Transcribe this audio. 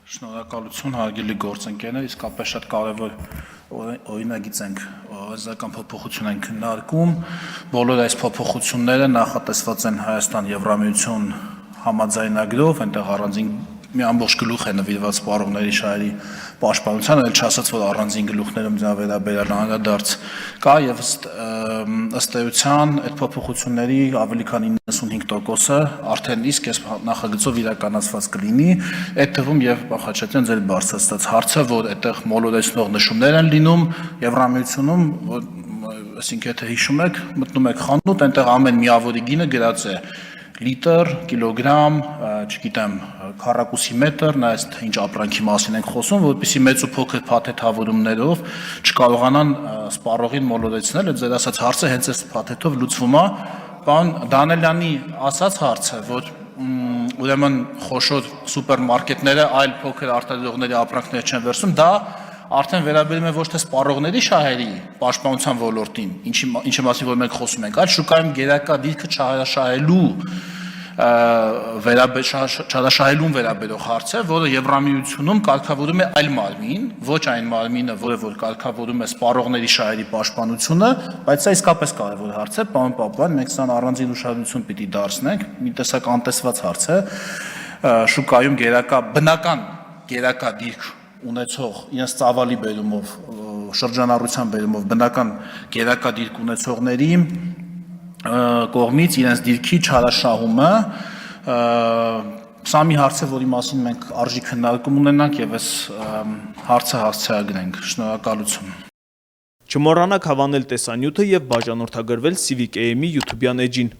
Շնորհակալություն հարգելի գործընկերներ, իսկապես շատ կարևոր օրինագիծ ենք, օրենսդրական փոփոխություն են քննարկում, բոլոր այս փոփոխությունները նախատեսված են Հայաստան-Եվրամիություն համաձայնագրով, այնտեղ առանձին մի ամբողջ գլուխ է նվիրված սպառողների շահերի պաշտպանությանը, էլ չասած, որ առանձին գլուխներում դրա վերաբերյալ անդրադարձ կա եւ ըստ էության այդ փոփոխությունների ավելի քան 95%-ը արդեն իսկ այս նախագծով իրականացված կլինի, այդ թվում եւ Խաչատրյան ձեր բարձրացած հարցը, որ այդտեղ մոլորեցնող նշումներ են լինում Եվրամիությունում, այսինքն եթե հիշում եք, մտնում եք խանութ, այնտեղ ամեն միավորի գինը գրած է լիտր, կիլոգրամ, չգիտեմ, քառակուսի մետր, նա այս ինչ ապրանքի մասին ենք խոսում, որպեսզի մեծ ու փոքր փաթեթավորումներով չկարողանան սպառողին մոլորեցնել, այդ ձեր ասած հարցը հենց այս փաթեթով լուծվում է, պարոն Դանելյանի ասած հարցը, որ ուրեմն խոշոր սուպերմարկետները այլ փոքր արտադրողների ապրանքներ չեն վերցնում, դա արդեն վերաբերում է ոչ թե սպառողների շահերի պաշտպանության ոլորտին, ինչի մասին որ մենք խոսում ենք, այլ շուկայում գերակա դիրքը չարաշահելուն վերաբերող հարց է, որը Եվրամիությունում կարգավորում է այլ մարմին, ոչ այն մարմինը, որը որ կարգավորում է սպառողների շահերի պաշտպանությունը, բայց սա իսկապես կարևոր հարց է, պարոն Պապյան, մենք սրան առանձին ուշադրություն պիտի դարձնենք, մի տեսակ անտեսված հարց է, շուկայում բնական գերակա դիրք ունեցող իրենց ծավալի բերումով, շրջանառության բերումով բնական գերակա դիրք ունեցողների կողմից իրենց դիրքի չարաշահումը, սա մի հարց է, որի մասին մենք արժի քննարկում ունենանք եւ այս հարցը հասցեագրենք։ Շնորհակալություն։ Չմոռանաք հավանել տեսանյութը եւ բաժանորդագրվել Civic AM-ի YouTube-յան էջին։